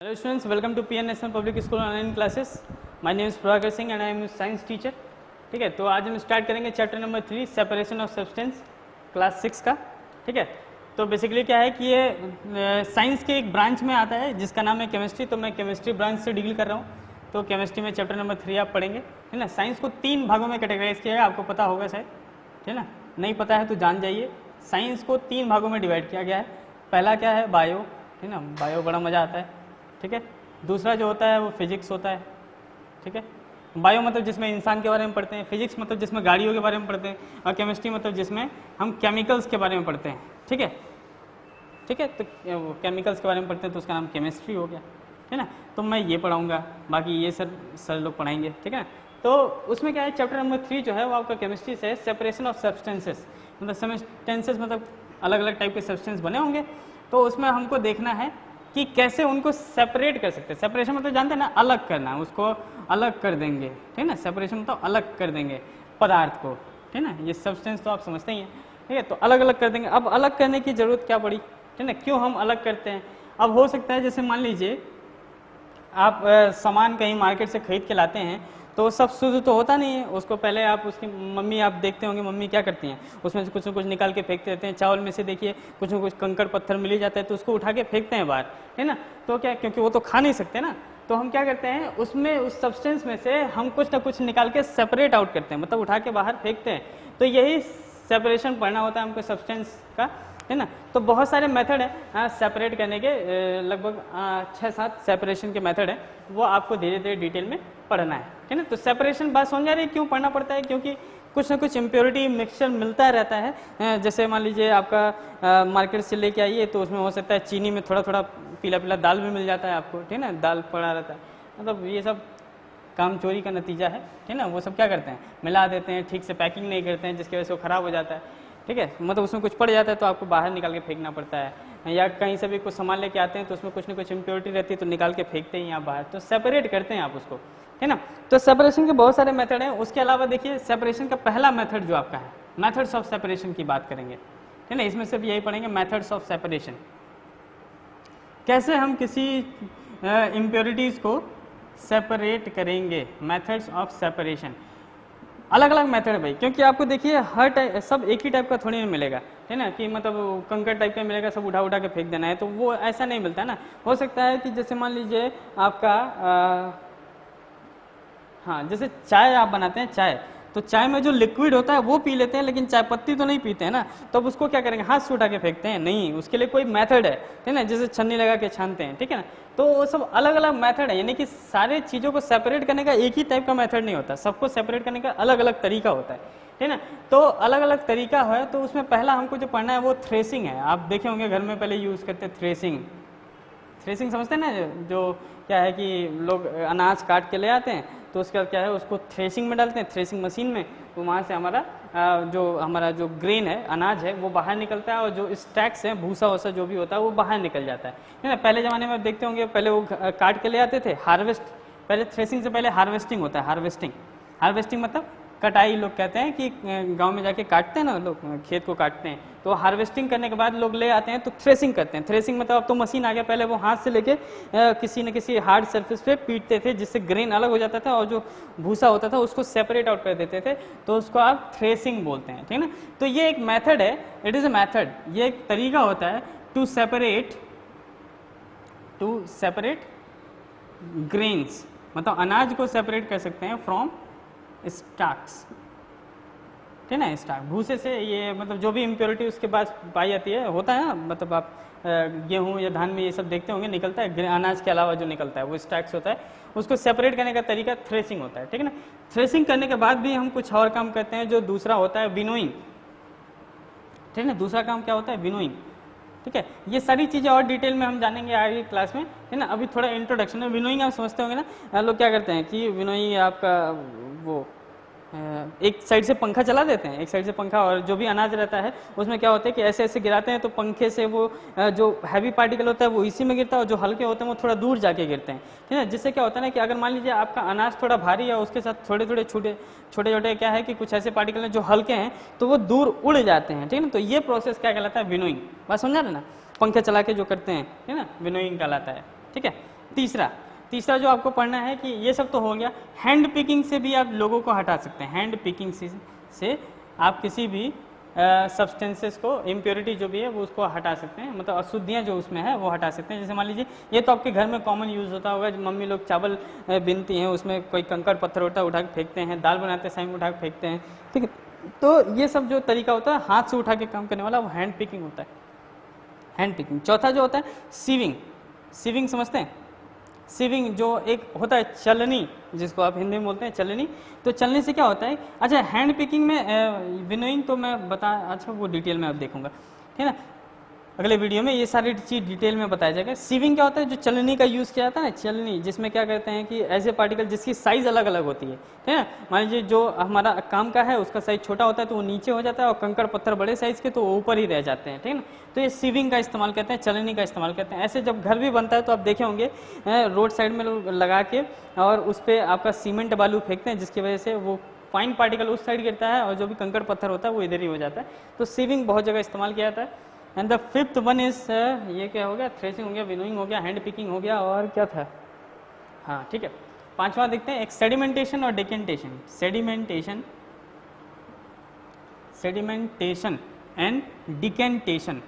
Hello students, welcome to PN National Public School online classes. My name is Prabhakar Singh and I am science teacher. ठीक है, तो आज हम start करेंगे chapter number 3 separation of substance class 6 का. ठीक है, तो बेसिकली क्या है कि ये साइंस के एक ब्रांच में आता है जिसका नाम है केमिस्ट्री. तो मैं केमिस्ट्री ब्रांच से डील कर रहा हूँ. तो केमिस्ट्री में चैप्टर नंबर 3 आप पढ़ेंगे. है ना, साइंस को 3 भागों में कैटेगराइज किया है, आपको पता होगा शायद. ठीक है ना, नहीं पता है तो जान जाइए. साइंस को 3 भागों में डिवाइड किया गया है. पहला क्या है, बायो. ठीक है ना, बायो बड़ा मज़ा आता है. ठीक है, दूसरा जो होता है वो फिजिक्स होता है. ठीक है, बायो मतलब जिसमें इंसान के बारे में पढ़ते हैं, फिजिक्स मतलब जिसमें गाड़ियों के बारे में पढ़ते हैं, और केमिस्ट्री मतलब जिसमें हम केमिकल्स के बारे में पढ़ते हैं. ठीक है, ठीक है, तो केमिकल्स के बारे में पढ़ते हैं तो उसका नाम केमिस्ट्री हो गया. है ना, तो मैं ये पढ़ाऊँगा, बाकी ये सर लोग पढ़ाएंगे. ठीक है, तो उसमें क्या है, चैप्टर नंबर 3 जो है वो आपका केमिस्ट्री से है सेपरेशन ऑफ सब्सटेंसेस. मतलब सब्सटेंसेस मतलब अलग अलग टाइप के सब्सटेंस बने होंगे, तो उसमें हमको देखना है कि कैसे उनको सेपरेट कर सकते हैं. सेपरेशन मतलब जानते हैं ना, अलग करना, उसको अलग कर देंगे. ठीक है ना, सेपरेशन मतलब अलग कर देंगे पदार्थ को. ठीक है ना, ये सब्सटेंस तो आप समझते ही हैं. ठीक है, तो अलग अलग कर देंगे. अब अलग करने की जरूरत क्या पड़ी, ठीक है ना, क्यों हम अलग करते हैं. अब हो सकता है जैसे मान लीजिए आप सामान कहीं मार्केट से खरीद के लाते हैं, तो सब शुद्ध तो होता नहीं है. उसको पहले आप उसकी मम्मी, आप देखते होंगे मम्मी क्या करती हैं, उसमें से कुछ न कुछ निकाल के फेंकते रहते हैं. चावल में से देखिए कुछ न कुछ कंकड़ पत्थर मिल ही जाता है, तो उसको उठा के फेंकते हैं बाहर. है ना, तो क्या, क्योंकि वो तो खा नहीं सकते ना, तो हम क्या करते हैं उसमें उस सब्सटेंस में से हम कुछ ना कुछ निकाल के सेपरेट आउट करते हैं, मतलब उठा के बाहर फेंकते हैं. तो यही सेपरेशन पढ़ना होता है हमको सब्सटेंस का. है ना, तो बहुत सारे मेथड है सेपरेट करने के, लगभग 6-7 सेपरेशन के मेथड है, वो आपको धीरे धीरे डिटेल में पढ़ना है. ठीक है ना, तो सेपरेशन बात समझ आ रही है क्यों पढ़ना पड़ता है, क्योंकि कुछ ना कुछ इम्प्योरिटी मिक्सचर मिलता रहता है. जैसे मान लीजिए आपका मार्केट से लेके आइए, तो उसमें हो सकता है चीनी में थोड़ा थोड़ा पीला पीला दाल भी मिल जाता है आपको. ठीक है ना, दाल पड़ा रहता है, मतलब ये सब काम चोरी का नतीजा है. ठीक है ना, वो सब क्या करते हैं, मिला देते हैं, ठीक से पैकिंग नहीं करते हैं, जिसकी वजह से वो ख़राब हो जाता है. ठीक है, मतलब उसमें कुछ पड़ जाता है तो आपको बाहर निकाल के फेंकना पड़ता है. या कहीं से भी कुछ सामान लेके आते हैं तो उसमें कुछ ना कुछ इम्प्योरिटी रहती है, तो निकाल के फेंकते हैं यहाँ बाहर, तो सेपरेट करते हैं आप उसको. है ना, तो सेपरेशन के बहुत सारे मेथड हैं. उसके अलावा देखिए सेपरेशन का पहला मेथड जो आपका है, मेथड्स ऑफ सेपरेशन की बात करेंगे. है ना, इसमें सिर्फ यही पढ़ेंगे, मेथड्स ऑफ सेपरेशन. कैसे हम किसी इम्प्योरिटीज़ को सेपरेट करेंगे, मेथड्स ऑफ सेपरेशन. अलग अलग मेथड है भाई, क्योंकि आपको देखिए हर टाइप सब एक ही टाइप का थोड़ी नहीं मिलेगा. है ना, कि मतलब कंकड़ टाइप का मिलेगा, सब उठा उठा के फेंक देना है, तो वो ऐसा नहीं मिलता है ना. हो सकता है कि जैसे मान लीजिए आपका हाँ, जैसे चाय आप बनाते हैं, चाय, तो चाय में जो लिक्विड होता है वो पी लेते हैं, लेकिन चाय पत्ती तो नहीं पीते हैं ना. तो अब उसको क्या करेंगे, हाथ से उठा के फेंकते हैं, नहीं, उसके लिए कोई मेथड है. ठीक है ना, जैसे छन्नी लगा के छानते हैं. ठीक है ना, तो वो सब अलग अलग मेथड है, यानी कि सारे चीज़ों को सेपरेट करने का एक ही टाइप का मेथड नहीं होता, सबको सेपरेट करने का अलग अलग तरीका होता है. ठीक है ना, तो अलग अलग तरीका है. तो उसमें पहला हमको जो पढ़ना है वो थ्रेसिंग है. आप देखे होंगे घर में पहले यूज़ करते थ्रेसिंग. थ्रेसिंग समझते हैं ना, जो क्या है कि लोग अनाज काट के ले आते हैं, तो उसका क्या है, उसको थ्रेसिंग में डालते हैं, थ्रेसिंग मशीन में, तो वहाँ से हमारा जो ग्रेन है, अनाज है, वो बाहर निकलता है, और जो स्टैक्स हैं, भूसा वूसा जो भी होता है वो बाहर निकल जाता है ना. पहले ज़माने में आप देखते होंगे, पहले वो काट के ले आते थे. हार्वेस्ट, पहले थ्रेसिंग से पहले हार्वेस्टिंग होता है. हार्वेस्टिंग मतलब कटाई, लोग कहते हैं कि गांव में जाके काटते हैं ना लोग, खेत को काटते हैं, तो हार्वेस्टिंग करने के बाद लोग ले आते हैं तो थ्रेसिंग करते हैं. थ्रेसिंग मतलब अब तो मशीन आ गया, पहले वो हाथ से लेके किसी न किसी हार्ड सरफेस पे पीटते थे, जिससे ग्रेन अलग हो जाता था, और जो भूसा होता था उसको सेपरेट आउट कर देते थे, तो उसको आप थ्रेसिंग बोलते हैं. ठीक है ना, तो ये एक मेथड है, इट इज़ अ मेथड, ये एक तरीका होता है टू सेपरेट ग्रेन्स, मतलब अनाज को सेपरेट कर सकते हैं फ्रॉम स्टार्क्स. ठीक है ना, स्टार्क भूसे से, ये मतलब जो भी इम्प्योरिटी उसके पास पाई जाती है, होता है ना, मतलब आप गेहूं या धान में ये सब देखते होंगे निकलता है, अनाज के अलावा जो निकलता है वो स्टार्क्स होता है. उसको सेपरेट करने का तरीका थ्रेसिंग होता है. ठीक है ना, थ्रेसिंग करने के बाद भी हम कुछ और काम करते हैं, जो दूसरा होता है विनोइंग. ठीक है ना, दूसरा काम क्या होता है, विनोइंग. ठीक है, ये सारी चीज़ें और डिटेल में हम जानेंगे आगे क्लास में. है ना, अभी थोड़ा इंट्रोडक्शन है. विनोइंग आप समझते होंगे ना, लोग क्या करते हैं कि विनोइंग आपका वो एक साइड से पंखा चला देते हैं, एक साइड से पंखा, और जो भी अनाज रहता है उसमें क्या होता है कि ऐसे ऐसे गिराते हैं, तो पंखे से वो जो हैवी पार्टिकल होता है वो इसी में गिरता है, और जो हल्के होते हैं वो थोड़ा दूर जाके गिरते हैं. ठीक है, जिससे क्या होता है ना कि अगर मान लीजिए आपका अनाज थोड़ा भारी है, उसके साथ थोड़े थोड़े छोटे छोटे क्या है कि कुछ ऐसे पार्टिकल हैं जो हल्के हैं, तो वो दूर उड़ जाते हैं. ठीक है ना, तो ये प्रोसेस क्या कहलाता है, विनोइंग. बात समझा रहे ना, पंखे चला के जो करते हैं, है ना, विनोइंग कहलाता है. ठीक है, तीसरा जो आपको पढ़ना है कि ये सब तो हो गया, हैंड पिकिंग से भी आप लोगों को हटा सकते हैं। हैंड पिकिंग से आप किसी भी सब्सटेंसेस को, इम्प्योरिटी जो भी है वो उसको हटा सकते हैं, मतलब अशुद्धियाँ जो उसमें है वो हटा सकते हैं। जैसे मान लीजिए ये तो आपके घर में कॉमन यूज़ होता होगा, मम्मी लोग चावल बीनती हैं, उसमें कोई कंकड़ पत्थर होता है उठा के फेंकते हैं, दाल बनाते समय उठा के फेंकते हैं, ठीक है। तो ये सब जो तरीका होता है हाथ से उठा के काम करने वाला, वो हैंड पिकिंग होता है, हैंड पिकिंग। चौथा जो होता है सीविंग समझते हैं? सीविंग जो एक होता है चलनी, जिसको आप हिंदी में बोलते हैं चलनी। तो चलने से क्या होता है, अच्छा हैंड पिकिंग में विनोइंग तो मैं अच्छा वो डिटेल में अब देखूंगा, ठीक है ना, अगले वीडियो में ये सारी चीज़ डिटेल में बताया जाएगा। सीविंग क्या होता है, जो चलनी का यूज़ किया जाता है ना, चलनी, जिसमें क्या करते हैं कि ऐसे पार्टिकल जिसकी साइज़ अलग अलग होती है, ठीक है। मान लीजिए जो हमारा काम का है उसका साइज़ छोटा होता है तो वो नीचे हो जाता है, और कंकड़ पत्थर बड़े साइज़ के तो वो ऊपर ही रह जाते हैं, ठीक है ना। तो ये सीविंग का इस्तेमाल करते हैं, चलनी का इस्तेमाल करते हैं। ऐसे जब घर भी बनता है तो आप देखे होंगे रोड साइड में लोग लगा के और उस पर आपका सीमेंट बालू फेंकते हैं, जिसकी वजह से वो फाइन पार्टिकल उस साइड गिरता है और जो भी कंकड़ पत्थर होता है वो इधर ही हो जाता है। तो सीविंग बहुत जगह इस्तेमाल किया जाता है। And the fifth one is ये क्या हो गया, थ्रेसिंग हो गया, विनोइंग हो गया, हैंड पिकिंग हो गया, और क्या था, हाँ ठीक है। पांचवा देखते हैं, एक सेडिमेंटेशन और डिकेंटेशन। सेडिमेंटेशन एंड डिकेंटेशन,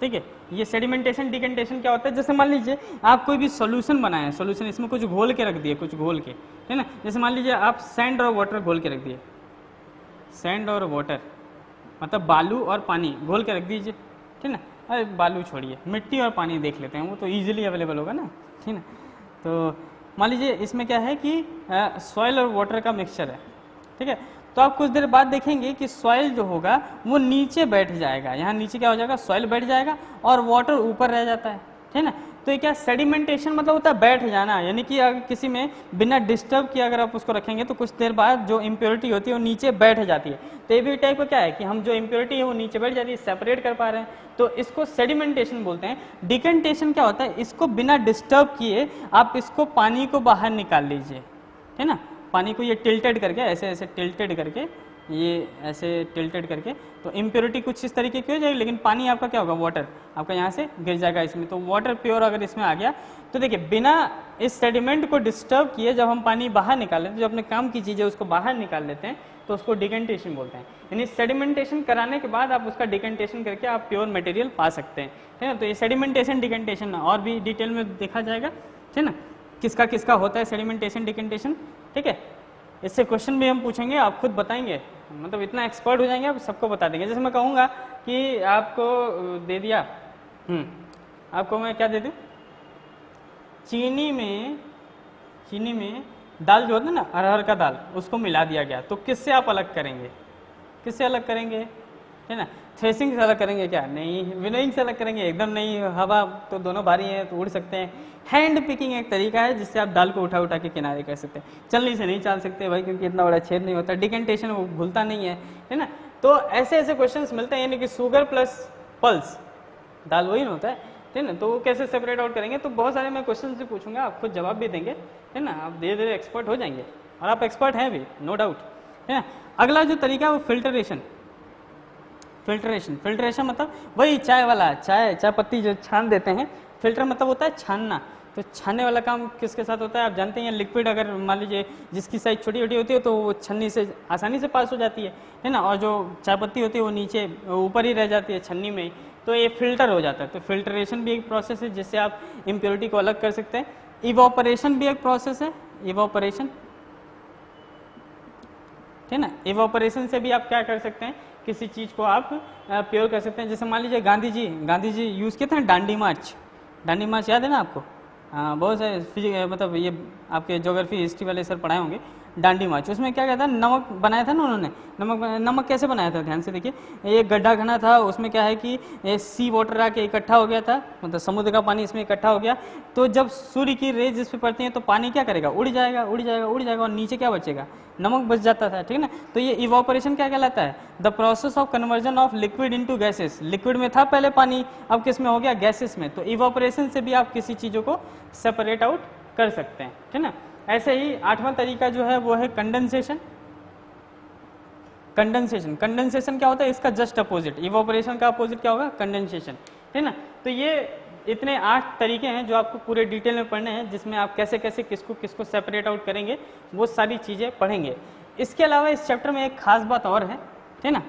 ठीक है। ये सेडिमेंटेशन डिकेंटेशन क्या होता है, जैसे मान लीजिए आप कोई भी सॉल्यूशन बनाए, सॉल्यूशन इसमें कुछ घोल के रख दिए, कुछ घोल के, है ना। जैसे मान लीजिए आप सैंड और वाटर घोल के रख दिए, सैंड और वाटर मतलब बालू और पानी घोल के रख दीजिए, ठीक ना। अरे बालू छोड़िए, मिट्टी और पानी देख लेते हैं, वो तो इजीली अवेलेबल होगा ना, ठीक ना। तो मान लीजिए इसमें क्या है कि सॉइल और वाटर का मिक्सचर है, ठीक है। तो आप कुछ देर बाद देखेंगे कि सॉइल जो होगा वो नीचे बैठ जाएगा, यहाँ नीचे क्या हो जाएगा, सॉइल बैठ जाएगा और वाटर ऊपर रह जाता है, ठीक ना। तो ये क्या सेडिमेंटेशन मतलब होता है बैठ जाना, यानी कि अगर किसी में बिना डिस्टर्ब किए अगर आप उसको रखेंगे तो कुछ देर बाद जो इम्प्योरिटी होती है वो नीचे बैठ जाती है। तो ये भी टाइप का क्या है कि हम जो इम्प्योरिटी है वो नीचे बैठ जाती है, सेपरेट कर पा रहे हैं, तो इसको सेडिमेंटेशन बोलते हैं। डिकेंटेशन क्या होता है, इसको बिना डिस्टर्ब किए आप इसको पानी को बाहर निकाल लीजिए, है ना। पानी को ये टिल्टेड करके ऐसे ऐसे टिल्टेड करके, ये ऐसे टिल्टेड करके, तो इम्प्योरिटी कुछ इस तरीके की हो जाएगी, लेकिन पानी आपका क्या होगा, वाटर आपका यहाँ से गिर जाएगा इसमें। तो वाटर प्योर अगर इसमें आ गया तो देखिए बिना इस सेडिमेंट को डिस्टर्ब किए जब हम पानी बाहर निकाल लेते हैं, जो अपने काम की चीज़ है उसको बाहर निकाल लेते हैं, तो उसको डिकेंटेशन बोलते हैं। यानी सेडिमेंटेशन कराने के बाद आप उसका डिकेंटेशन करके आप प्योर मटेरियल पा सकते हैं, है ना। तो ये सेडिमेंटेशन डिकेंटेशन और भी डिटेल में देखा जाएगा, ठीक है ना, किसका किसका होता है सेडिमेंटेशन डिकेंटेशन, ठीक है। इससे क्वेश्चन भी हम पूछेंगे, आप खुद बताएंगे, मतलब इतना एक्सपर्ट हो जाएंगे आप सबको बता देंगे। जैसे मैं कहूँगा कि आपको दे दिया, आपको मैं क्या दे दूँ, चीनी में दाल जो होता है ना, अरहर का दाल, उसको मिला दिया गया, तो किससे आप अलग करेंगे, किससे अलग करेंगे, है ना। थ्रेसिंग से अलग करेंगे क्या, नहीं। विनोइंग से अलग करेंगे, एकदम नहीं, हवा तो दोनों भारी हैं तो उड़ सकते हैं। हैंड पिकिंग एक तरीका है जिससे आप दाल को उठा उठा के किनारे कर सकते हैं। चलनी से नहीं चाल सकते भाई, क्योंकि इतना बड़ा छेद नहीं होता। डिकेंटेशन वो घुलता नहीं है ना। तो ऐसे ऐसे क्वेश्चंस मिलते हैं, यानी कि शुगर प्लस पल्स, दाल वही ना होता है, ठीक है ना। तो वो कैसे सेपरेट आउट करेंगे, तो बहुत सारे मैं क्वेश्चन से पूछूंगा, आप खुद जवाब भी देंगे, है ना। आप धीरे धीरे एक्सपर्ट हो जाएंगे, और आप एक्सपर्ट हैं भी, नो डाउट, है ना। अगला जो तरीका है वो फिल्टरेशन मतलब वही चाय वाला, चाय पत्ती जो छान देते हैं, फिल्टर मतलब होता है छानना। तो छानने वाला काम किसके साथ होता है, आप जानते हैं। लिक्विड अगर मान लीजिए जिसकी साइज छोटी छोटी होती है तो वो छन्नी से आसानी से पास हो जाती है ना, और जो चाय पत्ती होती है वो नीचे ऊपर ही रह जाती है छन्नी में ही, तो ये फिल्टर हो जाता है। तो फिल्टरेशन भी एक प्रोसेस है जिससे आप इम्प्योरिटी को अलग कर सकते हैं। इवोपरेशन भी एक प्रोसेस है, इवोपरेशन, ठीक है ना। इवोपरेशन से भी आप क्या कर सकते हैं, किसी चीज़ को आप प्योर कर सकते हैं। जैसे मान लीजिए गांधी जी यूज़ किए थे ना डांडी मार्च याद है ना आपको, हाँ बहुत सारे मतलब ये आपके ज्योग्राफी हिस्ट्री वाले सर पढ़ाए होंगे। डांडी मार्च, उसमें क्या कहता है, नमक बनाया था ना उन्होंने, नमक कैसे बनाया था, ध्यान से देखिए। एक गड्ढा खना था, उसमें क्या है कि सी वाटर आके इकट्ठा हो गया था, मतलब समुद्र का पानी इसमें इकट्ठा हो गया। तो जब सूर्य की रेज इस पर पड़ती है तो पानी क्या करेगा, उड़ जाएगा और नीचे क्या बचेगा, नमक बच जाता था, ठीक है ना। तो ये इवोपरेशन क्या कहलाता है, the process of conversion of liquid into gases. Liquid में था पहले पानी, अब किस में हो गया, गैसेस में। तो इवोपरेशन से भी आप किसी चीज़ों को सेपरेट आउट कर सकते हैं, ठीक है ना। ऐसे ही आठवां तरीका जो है वो है कंडेंसेशन क्या होता है, इसका जस्ट अपोजिट, इवोपरेशन का अपोजिट क्या होगा, कंडेंसेशन, है ना। तो ये इतने 8 तरीके हैं जो आपको पूरे डिटेल में पढ़ने हैं, जिसमें आप कैसे कैसे किसको किसको सेपरेट आउट करेंगे, वो सारी चीज़ें पढ़ेंगे। इसके अलावा इस चैप्टर में एक खास बात और है, ठीक ना,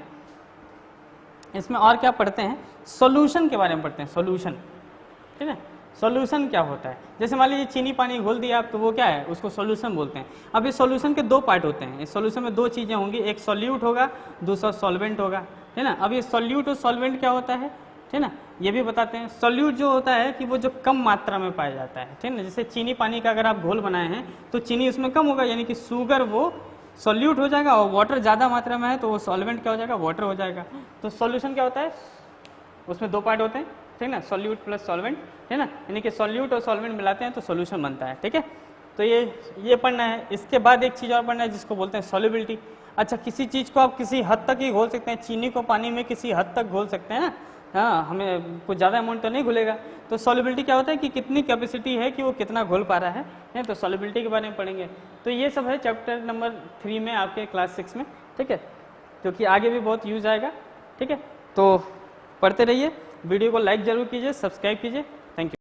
इसमें और क्या पढ़ते हैं, सॉल्यूशन के बारे में पढ़ते हैं, सॉल्यूशन, ठीक है। सॉल्यूशन क्या होता है, जैसे मान लीजिए चीनी पानी घोल दिया आप, तो वो क्या है, उसको सॉल्यूशन बोलते हैं। अब इस सॉल्यूशन के 2 पार्ट होते हैं, इस सॉल्यूशन में 2 चीज़ें होंगी, एक सॉल्यूट होगा, दूसरा सॉल्वेंट होगा, है ना। अब ये सॉल्यूट और सॉल्वेंट क्या होता है, ठीक ना, ये भी बताते हैं। सॉल्यूट जो होता है कि वो जो कम मात्रा में पाया जाता है, ठीक ना, जैसे चीनी पानी का अगर आप घोल बनाए हैं तो चीनी उसमें कम होगा, यानी कि शुगर वो सॉल्यूट हो जाएगा, और वाटर ज़्यादा मात्रा में है तो वो सॉल्वेंट क्या हो जाएगा, वाटर हो जाएगा। तो सॉल्यूशन क्या होता है, उसमें 2 पार्ट होते हैं, ठीक ना, सॉल्यूट प्लस सॉल्वेंट, है ना, यानी कि सॉल्यूट और सॉल्वेंट मिलाते हैं तो सॉल्यूशन बनता है, ठीक है। तो ये पढ़ना है। इसके बाद एक चीज़ और पढ़ना है जिसको बोलते हैं सॉल्युबिलिटी। अच्छा, किसी चीज़ को आप किसी हद तक ही घोल सकते हैं, चीनी को पानी में किसी हद तक घोल सकते हैं ना, हाँ, हमें कुछ ज़्यादा अमाउंट तो नहीं घुलेगा। तो सॉल्युबिलिटी क्या होता है कि कितनी कैपेसिटी है कि वो कितना घोल पा रहा है, तो सॉल्युबिलिटी के बारे में पढ़ेंगे। तो ये सब है चैप्टर नंबर 3 में आपके क्लास 6 में, ठीक है, जो कि आगे भी बहुत यूज आएगा, ठीक है। तो पढ़ते रहिए, वीडियो को लाइक ज़रूर कीजिए, सब्सक्राइब कीजिए।